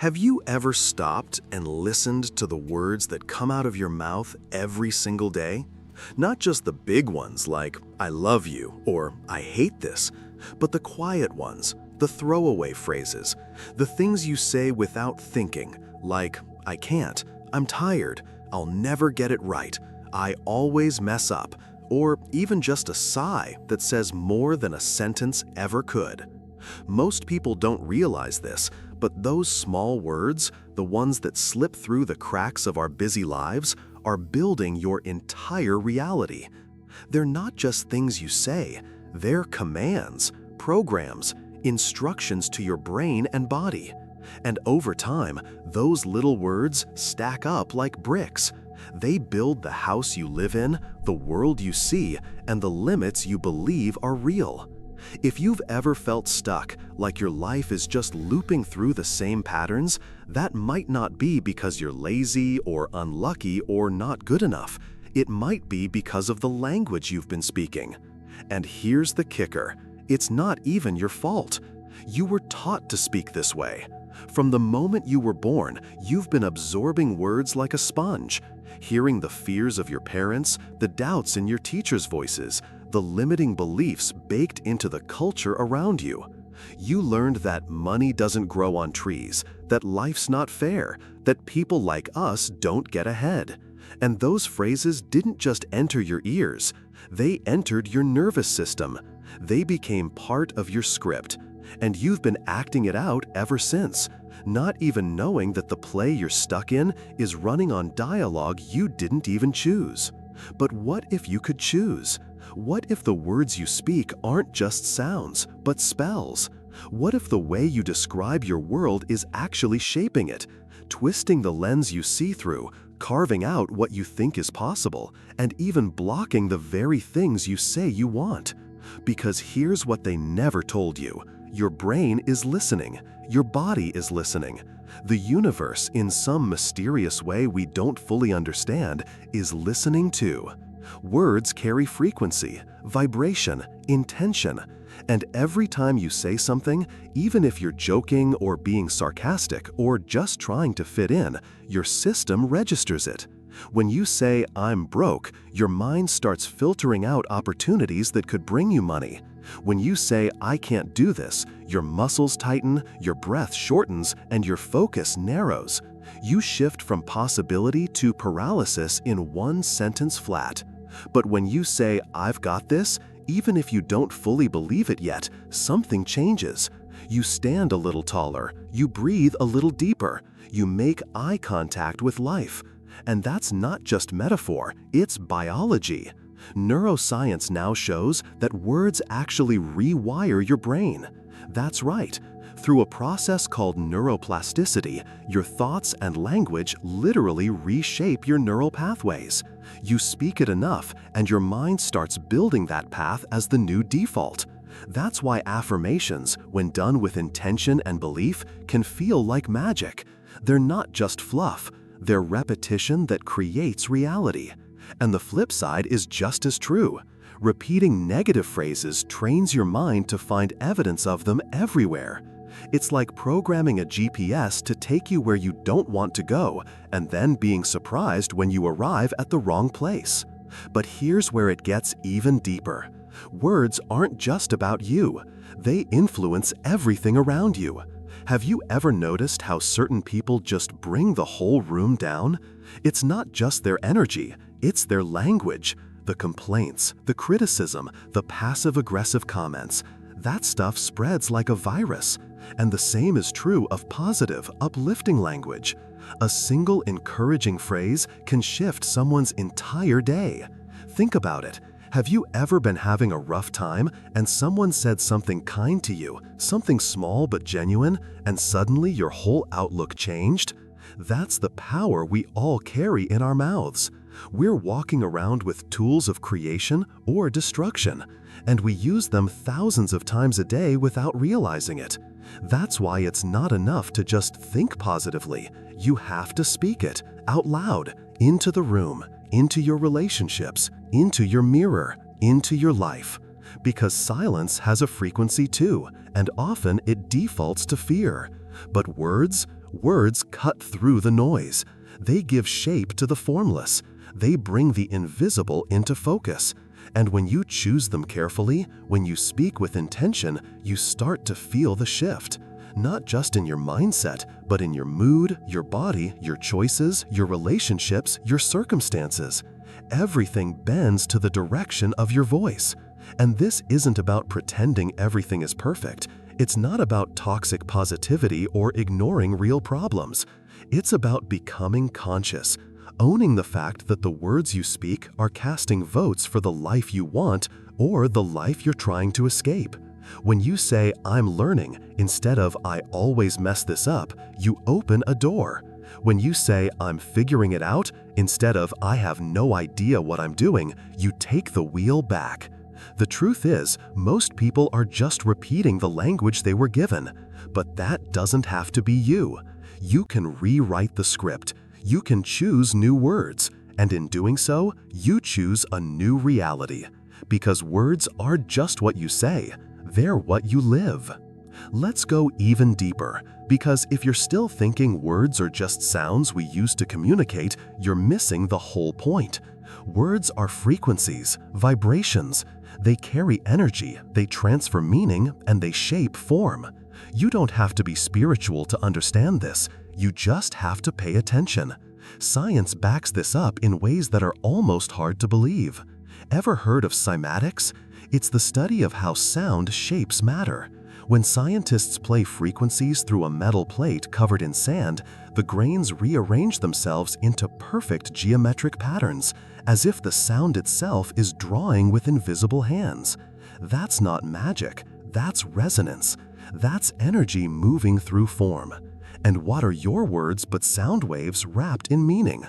Have you ever stopped and listened to the words that come out of your mouth every single day? Not just the big ones like, I love you, or I hate this, but the quiet ones, the throwaway phrases, the things you say without thinking, like, I can't, I'm tired, I'll never get it right, I always mess up, or even just a sigh that says more than a sentence ever could. Most people don't realize this, but those small words, the ones that slip through the cracks of our busy lives, are building your entire reality. They're not just things you say, they're commands, programs, instructions to your brain and body. And over time, those little words stack up like bricks. They build the house you live in, the world you see, and the limits you believe are real. If you've ever felt stuck, like your life is just looping through the same patterns, that might not be because you're lazy or unlucky or not good enough. It might be because of the language you've been speaking. And here's the kicker: it's not even your fault. You were taught to speak this way. From the moment you were born, you've been absorbing words like a sponge, hearing the fears of your parents, the doubts in your teachers' voices, the limiting beliefs baked into the culture around you. You learned that money doesn't grow on trees, that life's not fair, that people like us don't get ahead. And those phrases didn't just enter your ears, they entered your nervous system. They became part of your script, and you've been acting it out ever since, not even knowing that the play you're stuck in is running on dialogue you didn't even choose. But what if you could choose? What if the words you speak aren't just sounds, but spells? What if the way you describe your world is actually shaping it, twisting the lens you see through, carving out what you think is possible, and even blocking the very things you say you want? Because here's what they never told you: your brain is listening, your body is listening. The universe, in some mysterious way we don't fully understand, is listening too. Words carry frequency, vibration, intention, and every time you say something, even if you're joking or being sarcastic or just trying to fit in, your system registers it. When you say, I'm broke, your mind starts filtering out opportunities that could bring you money. When you say, I can't do this, your muscles tighten, your breath shortens, and your focus narrows. You shift from possibility to paralysis in one sentence flat. But when you say, I've got this, even if you don't fully believe it yet, something changes. You stand a little taller, you breathe a little deeper, you make eye contact with life. And that's not just metaphor, it's biology. Neuroscience now shows that words actually rewire your brain. That's right. Through a process called neuroplasticity, your thoughts and language literally reshape your neural pathways. You speak it enough, and your mind starts building that path as the new default. That's why affirmations, when done with intention and belief, can feel like magic. They're not just fluff, they're repetition that creates reality. And the flip side is just as true. Repeating negative phrases trains your mind to find evidence of them everywhere. It's like programming a GPS to take you where you don't want to go, and then being surprised when you arrive at the wrong place. But here's where it gets even deeper. Words aren't just about you. They influence everything around you. Have you ever noticed how certain people just bring the whole room down? It's not just their energy, it's their language. The complaints, the criticism, the passive-aggressive comments. That stuff spreads like a virus. And the same is true of positive, uplifting language. A single encouraging phrase can shift someone's entire day. Think about it. Have you ever been having a rough time and someone said something kind to you, something small but genuine, and suddenly your whole outlook changed? That's the power we all carry in our mouths. We're walking around with tools of creation or destruction, and we use them thousands of times a day without realizing it. That's why it's not enough to just think positively. You have to speak it out loud, into the room, into your relationships, into your mirror, into your life. Because silence has a frequency too, and often it defaults to fear. But words Words cut through the noise. They give shape to the formless. They bring the invisible into focus. And when you choose them carefully, when you speak with intention, you start to feel the shift. Not just in your mindset, but in your mood, your body, your choices, your relationships, your circumstances. Everything bends to the direction of your voice. And this isn't about pretending everything is perfect. It's not about toxic positivity or ignoring real problems. It's about becoming conscious, owning the fact that the words you speak are casting votes for the life you want or the life you're trying to escape. When you say, "I'm learning," instead of "I always mess this up," you open a door. When you say, "I'm figuring it out," instead of "I have no idea what I'm doing," you take the wheel back. The truth is, most people are just repeating the language they were given. But that doesn't have to be you. You can rewrite the script. You can choose new words. And in doing so, you choose a new reality. Because words are just what you say. They're what you live. Let's go even deeper, because if you're still thinking words are just sounds we use to communicate, you're missing the whole point. Words are frequencies, vibrations. They carry energy, they transfer meaning, and they shape form. You don't have to be spiritual to understand this. You just have to pay attention. Science backs this up in ways that are almost hard to believe. Ever heard of cymatics? It's the study of how sound shapes matter. When scientists play frequencies through a metal plate covered in sand, the grains rearrange themselves into perfect geometric patterns, as if the sound itself is drawing with invisible hands. That's not magic, that's resonance. That's energy moving through form. And what are your words but sound waves wrapped in meaning?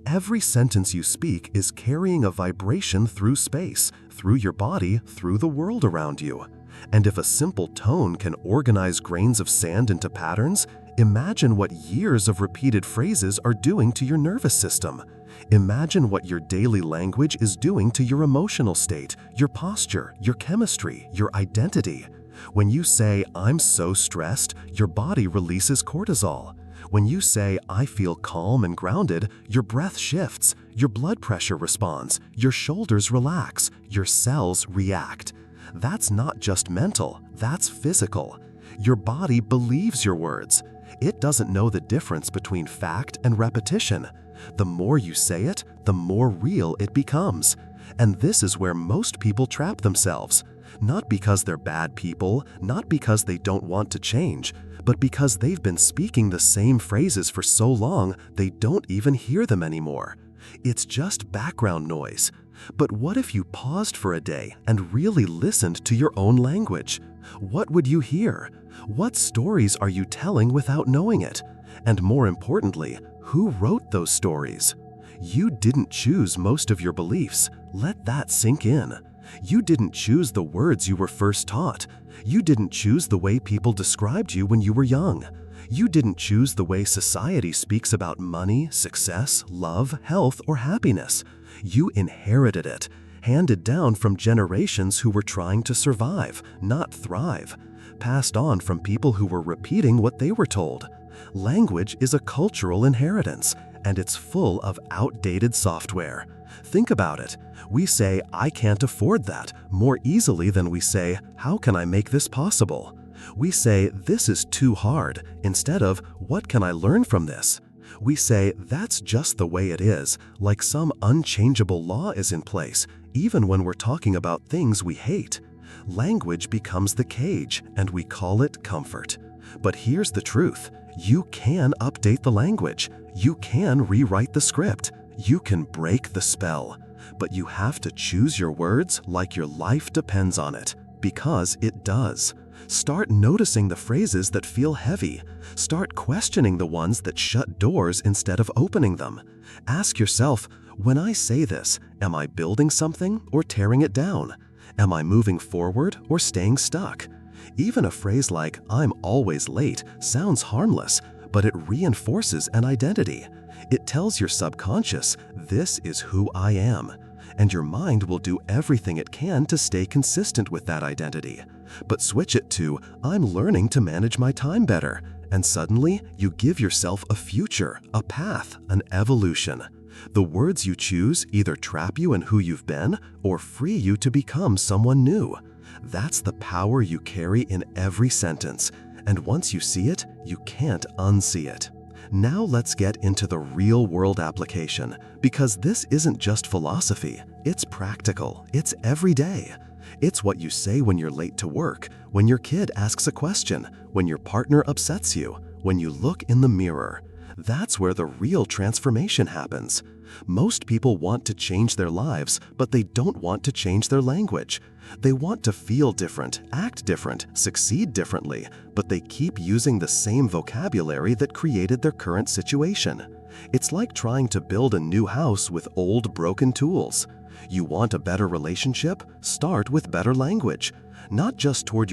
Every sentence you speak is carrying a vibration through space, through your body, through the world around you. And if a simple tone can organize grains of sand into patterns, imagine what years of repeated phrases are doing to your nervous system. Imagine what your daily language is doing to your emotional state, your posture, your chemistry, your identity. When you say, "I'm so stressed," your body releases cortisol. When you say, "I feel calm and grounded," your breath shifts, your blood pressure responds, your shoulders relax, your cells react. That's not just mental, that's physical. Your body believes your words. It doesn't know the difference between fact and repetition. The more you say it, the more real it becomes. And this is where most people trap themselves. Not because they're bad people, not because they don't want to change, but because they've been speaking the same phrases for so long they don't even hear them anymore. It's just background noise. But what if you paused for a day and really listened to your own language? What would you hear? What stories are you telling without knowing it? And more importantly, who wrote those stories? You didn't choose most of your beliefs. Let that sink in. You didn't choose the words you were first taught. You didn't choose the way people described you when you were young. You didn't choose the way society speaks about money, success, love, health, or happiness. You inherited it, handed down from generations who were trying to survive, not thrive, passed on from people who were repeating what they were told. Language is a cultural inheritance, and it's full of outdated software. Think about it. We say, "I can't afford that," more easily than we say, "How can I make this possible?" We say, "This is too hard," instead of, "What can I learn from this?" We say, "That's just the way it is," like some unchangeable law is in place, even when we're talking about things we hate. Language becomes the cage, and we call it comfort. But here's the truth. You can update the language. You can rewrite the script. You can break the spell. But you have to choose your words like your life depends on it, because it does. Start noticing the phrases that feel heavy. Start questioning the ones that shut doors instead of opening them. Ask yourself, when I say this, am I building something or tearing it down? Am I moving forward or staying stuck? Even a phrase like, "I'm always late," sounds harmless, but it reinforces an identity. It tells your subconscious, "This is who I am." And your mind will do everything it can to stay consistent with that identity. But switch it to, "I'm learning to manage my time better," And suddenly, you give yourself a future, a path, an evolution. The words you choose either trap you in who you've been or free you to become someone new. That's the power you carry in every sentence, and once you see it, you can't unsee it. Now let's get into the real-world application, because this isn't just philosophy, it's practical, it's everyday. It's what you say when you're late to work, when your kid asks a question, when your partner upsets you, when you look in the mirror. That's where the real transformation happens. Most people want to change their lives, but they don't want to change their language. They want to feel different, act different, succeed differently, but they keep using the same vocabulary that created their current situation. It's like trying to build a new house with old, broken tools. You want a better relationship? Start with better language. Not just toward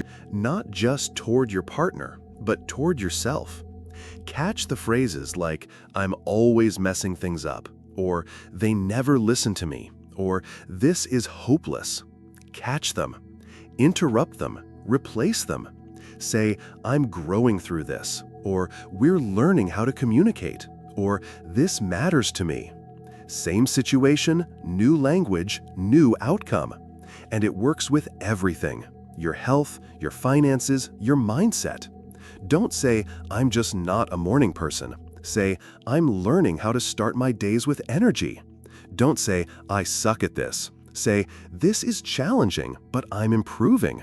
your partner, but toward yourself. Catch the phrases like, "I'm always messing things up," or "they never listen to me," or "this is hopeless." Catch them. Interrupt them. Replace them. Say, "I'm growing through this," or "we're learning how to communicate," or "this matters to me." Same situation, new language, new outcome. And it works with everything: your health, your finances, your mindset. Don't say, "I'm just not a morning person." Say, "I'm learning how to start my days with energy." Don't say, "I suck at this." Say, "This is challenging, but I'm improving."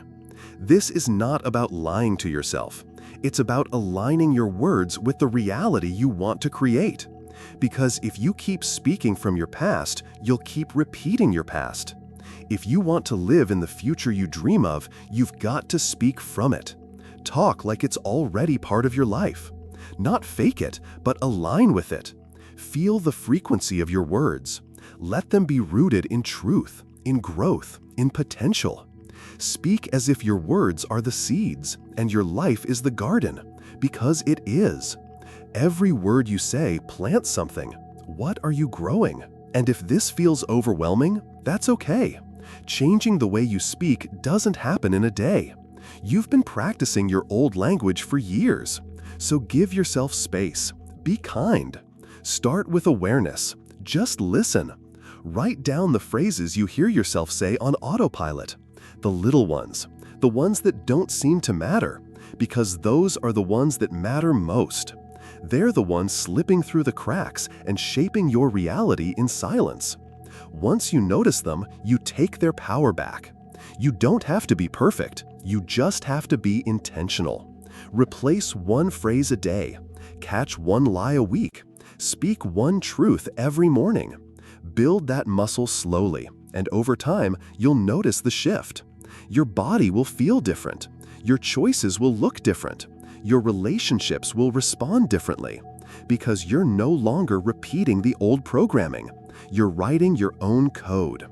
This is not about lying to yourself. It's about aligning your words with the reality you want to create. Because if you keep speaking from your past, you'll keep repeating your past. If you want to live in the future you dream of, you've got to speak from it. Talk like it's already part of your life. Not fake it, but align with it. Feel the frequency of your words. Let them be rooted in truth, in growth, in potential. Speak as if your words are the seeds and your life is the garden, because it is. Every word you say plants something. What are you growing? And if this feels overwhelming, that's okay. Changing the way you speak doesn't happen in a day. You've been practicing your old language for years. So give yourself space. Be kind. Start with awareness. Just listen. Write down the phrases you hear yourself say on autopilot. The little ones. The ones that don't seem to matter. Because those are the ones that matter most. They're the ones slipping through the cracks and shaping your reality in silence. Once you notice them, you take their power back. You don't have to be perfect. You just have to be intentional. Replace one phrase a day. Catch one lie a week. Speak one truth every morning. Build that muscle slowly, and over time, you'll notice the shift. Your body will feel different. Your choices will look different. Your relationships will respond differently. Because you're no longer repeating the old programming. You're writing your own code.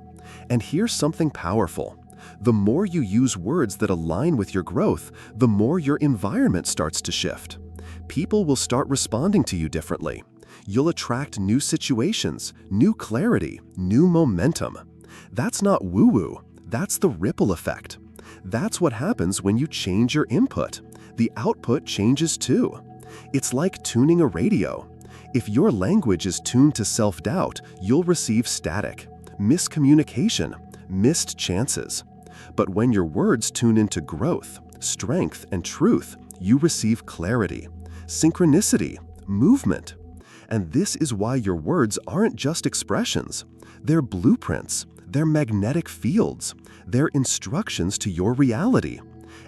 And here's something powerful. The more you use words that align with your growth, the more your environment starts to shift. People will start responding to you differently. You'll attract new situations, new clarity, new momentum. That's not woo-woo. That's the ripple effect. That's what happens when you change your input. The output changes too. It's like tuning a radio. If your language is tuned to self-doubt, you'll receive static, miscommunication, missed chances. But when your words tune into growth, strength, and truth, you receive clarity, synchronicity, movement. And this is why your words aren't just expressions. They're blueprints. They're magnetic fields. They're instructions to your reality.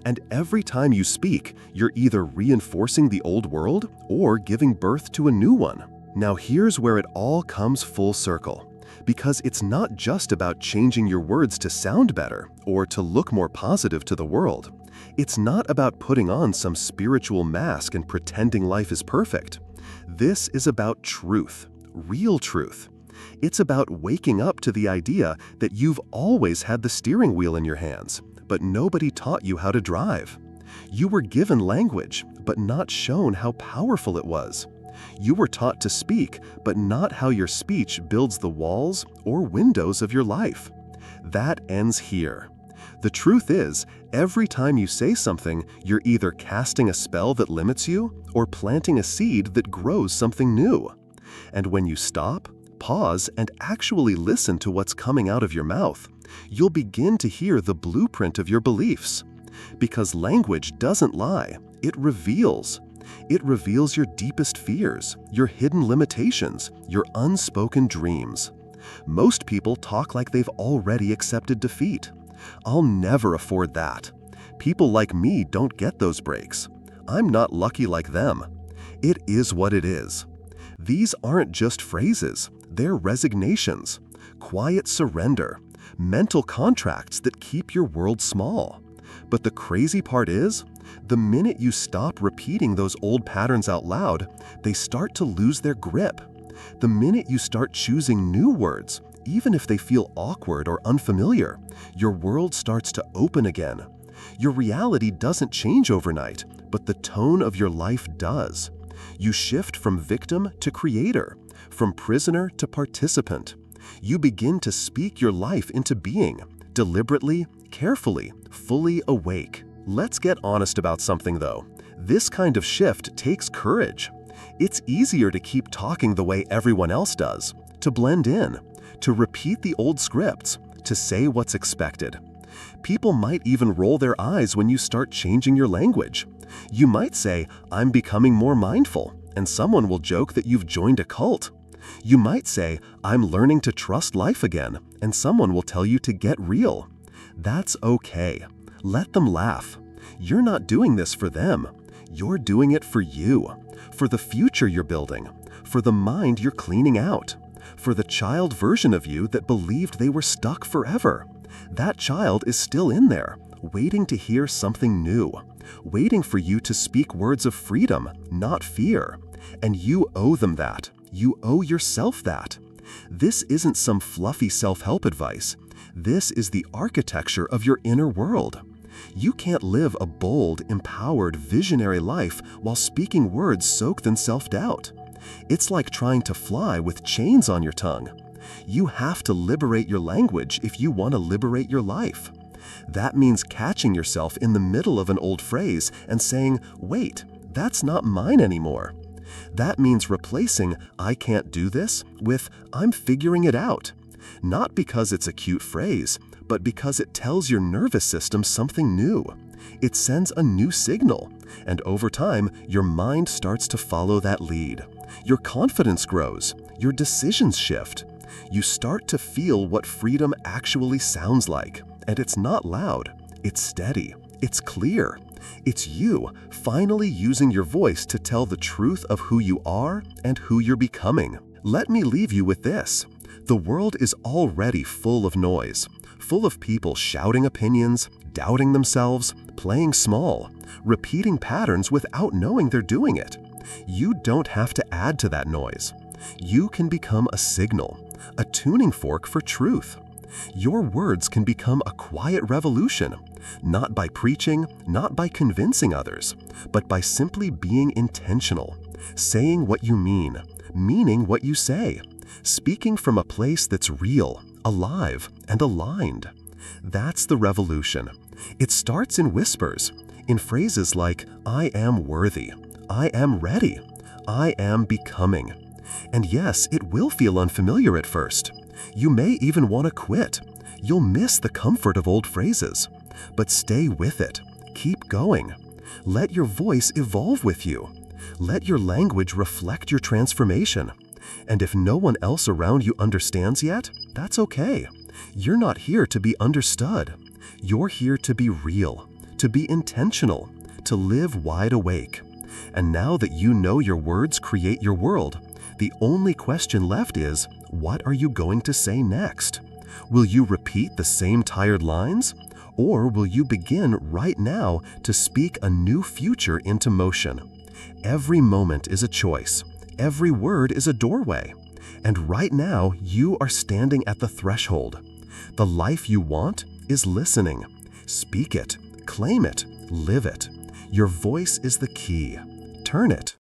And every time you speak, you're either reinforcing the old world or giving birth to a new one. Now here's where it all comes full circle. Because it's not just about changing your words to sound better or to look more positive to the world. It's not about putting on some spiritual mask and pretending life is perfect. This is about truth, real truth. It's about waking up to the idea that you've always had the steering wheel in your hands, but nobody taught you how to drive. You were given language, but not shown how powerful it was. You were taught to speak, but not how your speech builds the walls or windows of your life. That ends here. The truth is, every time you say something, you're either casting a spell that limits you or planting a seed that grows something new. And when you stop, pause, and actually listen to what's coming out of your mouth, you'll begin to hear the blueprint of your beliefs. Because language doesn't lie, it reveals. It reveals your deepest fears, your hidden limitations, your unspoken dreams. Most people talk like they've already accepted defeat. I'll never afford that. People like me don't get those breaks. I'm not lucky like them. It is what it is. These aren't just phrases, they're resignations, quiet surrender, mental contracts that keep your world small. But the crazy part is, the minute you stop repeating those old patterns out loud, they start to lose their grip. The minute you start choosing new words, even if they feel awkward or unfamiliar, your world starts to open again. Your reality doesn't change overnight, but the tone of your life does. You shift from victim to creator, from prisoner to participant. You begin to speak your life into being, deliberately, carefully, fully awake. Let's get honest about something though. This kind of shift takes courage. It's easier to keep talking the way everyone else does, to blend in, to repeat the old scripts, to say what's expected. People might even roll their eyes when you start changing your language. You might say, "I'm becoming more mindful," and someone will joke that you've joined a cult. You might say, "I'm learning to trust life again," and someone will tell you to get real. That's okay. Let them laugh. You're not doing this for them. You're doing it for you, for the future you're building, for the mind you're cleaning out, for the child version of you that believed they were stuck forever. That child is still in there, waiting to hear something new, waiting for you to speak words of freedom, not fear. And you owe them that. You owe yourself that. This isn't some fluffy self-help advice. This is the architecture of your inner world. You can't live a bold, empowered, visionary life while speaking words soaked in self-doubt. It's like trying to fly with chains on your tongue. You have to liberate your language if you want to liberate your life. That means catching yourself in the middle of an old phrase and saying, "Wait, that's not mine anymore." That means replacing "I can't do this" with "I'm figuring it out." Not because it's a cute phrase, but because it tells your nervous system something new. It sends a new signal, and over time, your mind starts to follow that lead. Your confidence grows, your decisions shift. You start to feel what freedom actually sounds like, and it's not loud, it's steady, it's clear. It's you finally using your voice to tell the truth of who you are and who you're becoming. Let me leave you with this. The world is already full of noise, full of people shouting opinions, doubting themselves, playing small, repeating patterns without knowing they're doing it. You don't have to add to that noise. You can become a signal, a tuning fork for truth. Your words can become a quiet revolution, not by preaching, not by convincing others, but by simply being intentional, saying what you mean, meaning what you say, speaking from a place that's real, alive, and aligned. That's the revolution. It starts in whispers, in phrases like, "I am worthy," "I am ready," "I am becoming." And yes, it will feel unfamiliar at first. You may even want to quit. You'll miss the comfort of old phrases. But stay with it. Keep going. Let your voice evolve with you. Let your language reflect your transformation. And if no one else around you understands yet, that's okay. You're not here to be understood. You're here to be real, to be intentional, to live wide awake. And now that you know your words create your world, the only question left is, what are you going to say next? Will you repeat the same tired lines? Or will you begin right now to speak a new future into motion? Every moment is a choice. Every word is a doorway. And right now, you are standing at the threshold. The life you want is listening. Speak it, claim it, live it. Your voice is the key. Turn it.